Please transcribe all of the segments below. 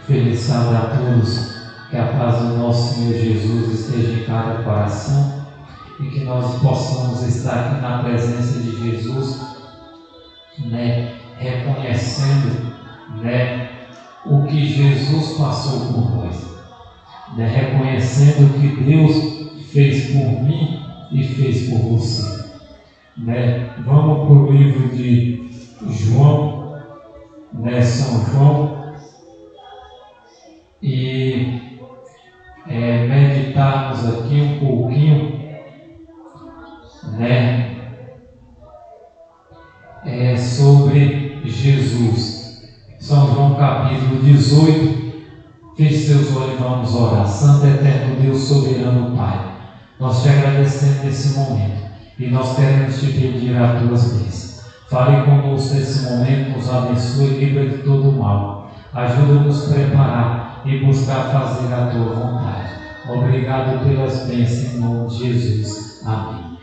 Feliz sábado a todos, que a paz do nosso Senhor Jesus esteja em cada coração e que nós possamos estar aqui na presença de Jesus, reconhecendo, o que Jesus passou por nós, reconhecendo o que Deus fez por mim e fez por você. Vamos para o livro de João, São João, e meditarmos aqui um pouquinho, sobre Jesus. São João capítulo 18. Feche seus olhos e vamos orar. Santo eterno Deus, soberano Pai, nós te agradecemos nesse momento e nós queremos te pedir as tuas bênçãos. Fale conosco nesse momento, nos abençoe e livra de todo o mal. Ajuda-nos a preparar e buscar fazer a tua vontade. Obrigado pelas bênçãos em nome de Jesus. Amém.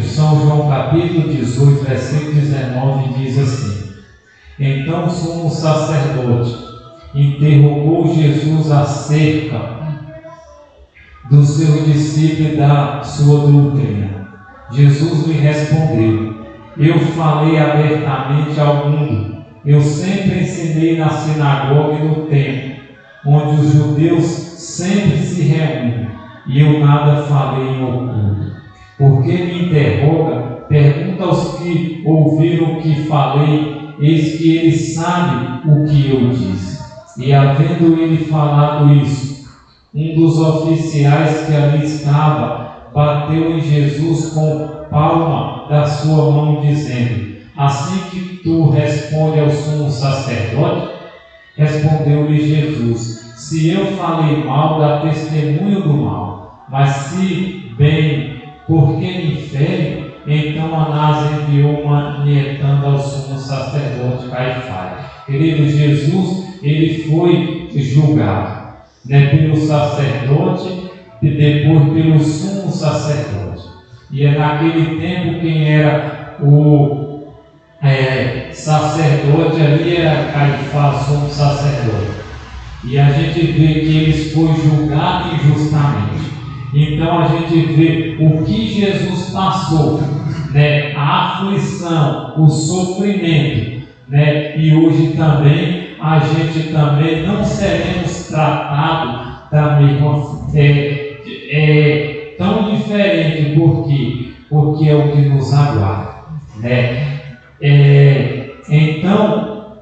São João capítulo 18, versículo 19 diz assim: Então o sumo sacerdote interrogou Jesus acerca do seu discípulo e da sua doutrina. Jesus lhe respondeu: Eu falei abertamente ao mundo. Eu sempre ensinei na sinagoga e no templo, onde os judeus sempre se reúnem, e eu nada falei em oculto. Porque me interroga, pergunta aos que ouviram o que falei, eis que ele sabe o que eu disse. E havendo ele falado isso, um dos oficiais que ali estava bateu em Jesus com palma da sua mão, dizendo: Assim que tu responde ao sumo sacerdote? Respondeu-lhe Jesus: Se eu falei mal, dá testemunho do mal, mas se bem, por que me infere? Então Anás enviou manietando ao sumo sacerdote Caifás. Querido, Jesus, ele foi julgado, pelo sacerdote e depois pelo sumo sacerdote. E naquele tempo quem era o sacerdote ali era Caifás, sumo sacerdote. E a gente vê que eles foi julgado injustamente. Então a gente vê o que Jesus passou, a aflição, o sofrimento, e hoje também a gente também não seremos tratados da mesma tão diferente, porque é o que nos aguarda, Então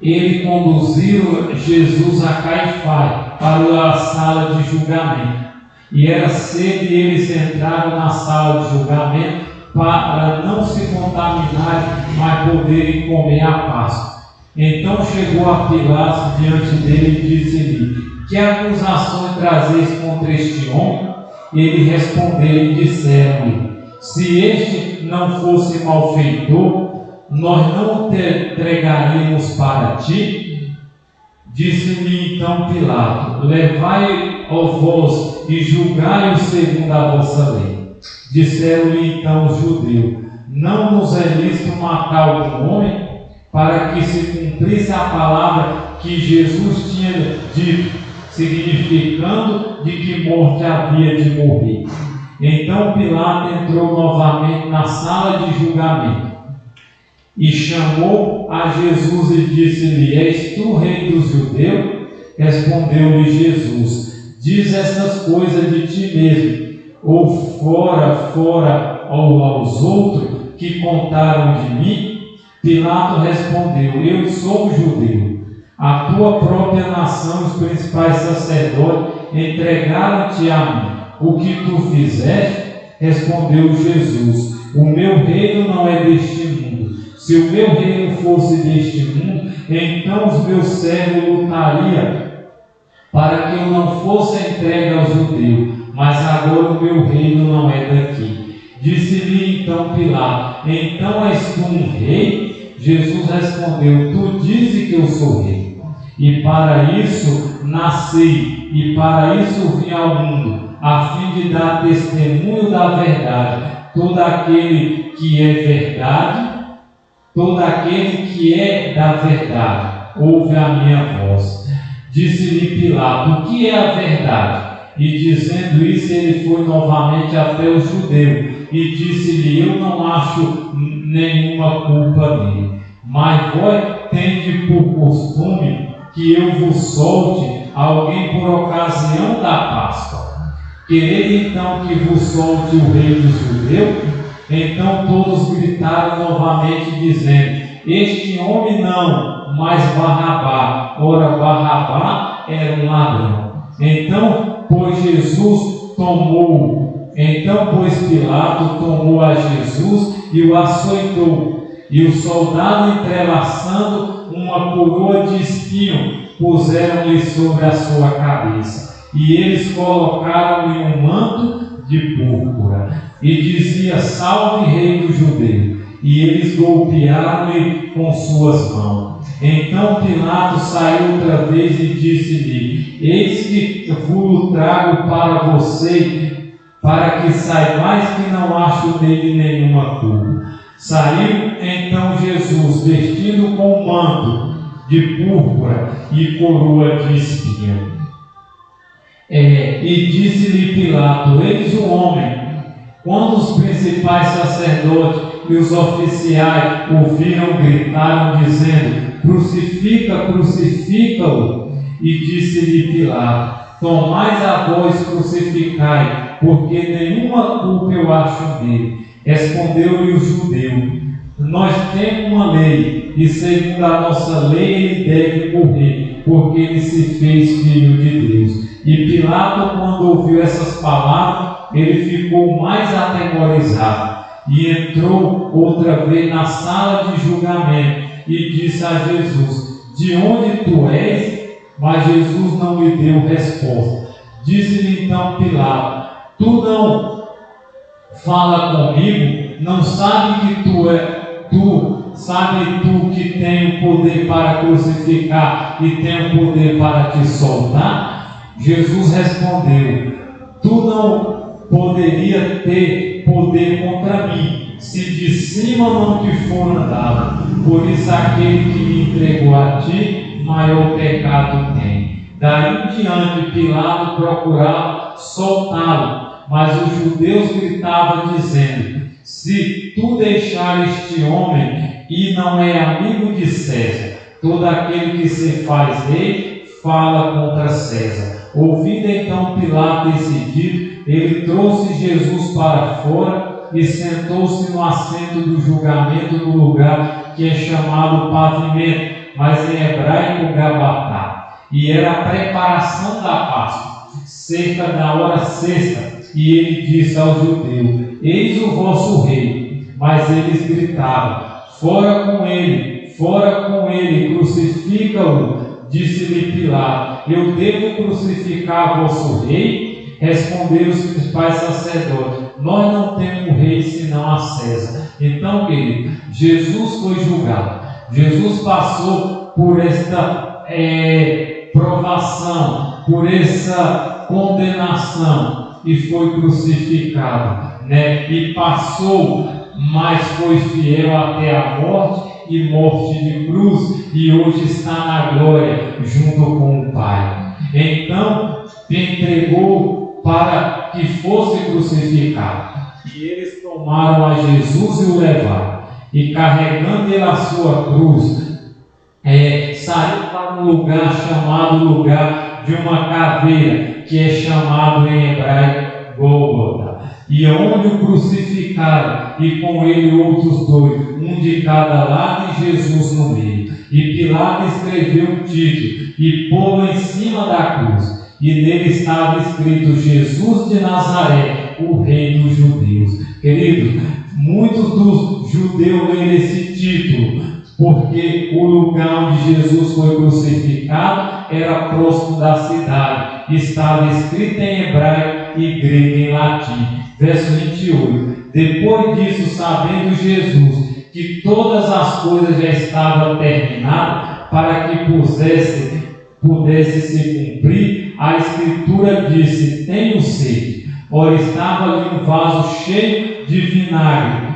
ele conduziu Jesus a Caifás para a sala de julgamento. E era cedo e eles entraram na sala de julgamento para não se contaminarem, mas poderem comer a Páscoa. Então chegou a Pilatos diante dele e disse-lhe: Que acusações trazeis contra este homem? Ele respondeu e disseram-lhe: Se este não fosse malfeitor, nós não o entregaríamos para ti? Disse-lhe então Pilatos: Levai ao vós e julgai-o segundo a vossa lei. Disseram-lhe então os judeus: Não nos é lícito matar algum homem? Para que se cumprisse a palavra que Jesus tinha dito, significando de que morte havia de morrer. Então Pilatos entrou novamente na sala de julgamento e chamou a Jesus e disse-lhe: És tu rei dos judeus? Respondeu-lhe Jesus: Diz estas coisas de ti mesmo, ou fora aos outros que contaram de mim? Pilatos respondeu: Eu sou judeu. A tua própria nação, os principais sacerdotes, entregaram-te a mim. O que tu fizeste? Respondeu Jesus: O meu reino não é deste mundo. Se o meu reino fosse deste mundo, então os meus servos lutariam para que eu não fosse entregue aos judeus, mas agora o meu reino não é daqui. Disse-lhe então Pilatos: Então és tu um rei? Jesus respondeu: Tu dizes que eu sou rei. E para isso nasci, e para isso vim ao mundo, a fim de dar testemunho da verdade. Todo aquele que é verdade, todo aquele que é da verdade, ouve a minha voz. Disse-lhe Pilato: o que é a verdade? E dizendo isso, ele foi novamente até o judeu e disse-lhe: eu não acho nenhuma culpa nele. Mas vós tendes por costume que eu vos solte alguém por ocasião da Páscoa. Quereis então que vos solte o rei dos judeus? Então todos gritaram novamente, dizendo: este homem não, mas Barrabá. Ora, Barrabá era um ladrão. Então, pois Pilato tomou a Jesus e o açoitou. E o soldado, entrelaçando uma coroa de espinho, puseram-lhe sobre a sua cabeça. E eles colocaram-lhe um manto de púrpura. E dizia: salve, rei dos judeus. E eles golpearam-lhe com suas mãos. Então Pilato saiu outra vez e disse-lhe: eis que vos trago para você, para que saibais que não acho nele nenhuma culpa. Saiu então Jesus, vestido com manto de púrpura e coroa de espinho. E disse-lhe Pilato: eis o homem. Quando os principais sacerdotes e os oficiais ouviram, gritaram, dizendo: crucifica, crucifica-o. E disse-lhe Pilato: tomais a vós, crucificai, porque nenhuma culpa eu acho dele. Respondeu-lhe o judeu: nós temos uma lei, e segundo a nossa lei ele deve morrer, porque ele se fez filho de Deus. E Pilato, quando ouviu essas palavras, ele ficou mais atemorizado e entrou outra vez na sala de julgamento e disse a Jesus: de onde tu és? Mas Jesus não lhe deu resposta. Disse-lhe então Pilato: tu não fala comigo? Não sabe que sabe tu que tem o poder para crucificar e tem o poder para te soltar? Jesus respondeu: tu não poderia ter poder contra mim, se de cima não te for dado. Por isso aquele que me entregou a ti, maior pecado tem. Daí em diante Pilato procurava soltá-lo, mas os judeus gritavam dizendo: se tu deixar este homem e não é amigo de César, todo aquele que se faz rei fala contra César. Ouvindo então Pilato esse dito, ele trouxe Jesus para fora e sentou-se no assento do julgamento no lugar que é chamado Pavimento, mas em hebraico Gabatá. E era a preparação da Páscoa, cerca da hora sexta. E ele disse aos judeus: eis o vosso rei. Mas eles gritavam: fora com ele, crucifica-o. Disse-lhe Pilato: eu devo crucificar vosso rei? Responderam os principais sacerdotes: nós não temos rei senão a César. Então, querido, Jesus foi julgado. Jesus passou por esta provação, por essa condenação e foi crucificado, E passou, mas foi fiel até a morte e morte de cruz, e hoje está na glória junto com o Pai. Então entregou para que fosse crucificado, e eles tomaram a Jesus e o levaram, e carregando ele a sua cruz, saiu para um lugar chamado lugar de uma caveira, que é chamado em hebraico Gólgota. E onde o crucificaram, e com ele outros dois, um de cada lado e Jesus no meio. E Pilato escreveu um título e pô-lo em cima da cruz. E nele estava escrito: Jesus de Nazaré, o Rei dos Judeus. Querido, muitos dos judeus leram esse título, porque o lugar onde Jesus foi crucificado era próximo da cidade. Estava escrito em hebraico e grego em latim. Verso 28. Depois disso, sabendo Jesus que todas as coisas já estavam terminadas, para que pudesse se cumprir, a Escritura disse: tenho sede. Ora, estava ali um vaso cheio de vinagre,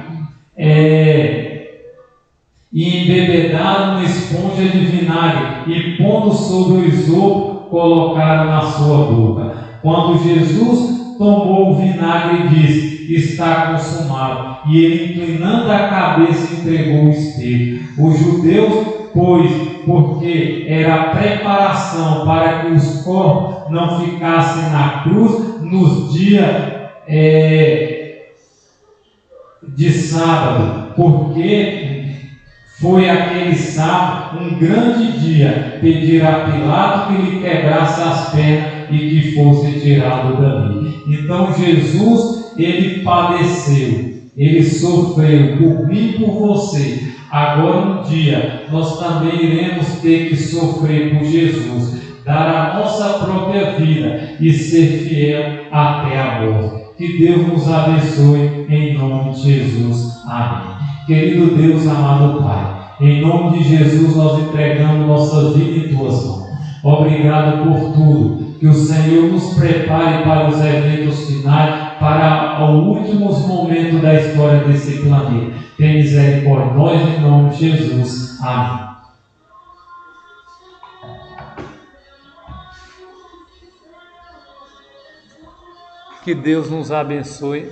e embebedaram uma esponja de vinagre e, pondo sobre o isopo, colocaram na sua boca. Quando Jesus tomou o vinagre, disse: está consumado. E ele, inclinando a cabeça, entregou o espelho. Os judeus, pois, porque era a preparação para que os corpos não ficassem na cruz nos dias de sábado, porque foi aquele sábado um grande dia, pedir a Pilato que lhe quebrasse as pernas e que fosse tirado dali. Então Jesus, ele padeceu, ele sofreu por mim e por você. Agora um dia nós também iremos ter que sofrer por Jesus, dar a nossa própria vida e ser fiel até a morte. Que Deus nos abençoe em nome de Jesus. Amém. Querido Deus, amado Pai, em nome de Jesus nós entregamos nossa vida em Tuas mãos. Obrigado por tudo. Que o Senhor nos prepare para os eventos finais, para os últimos momentos da história desse planeta. Tem misericórdia de nós, em nome de Jesus. Amém. Que Deus nos abençoe.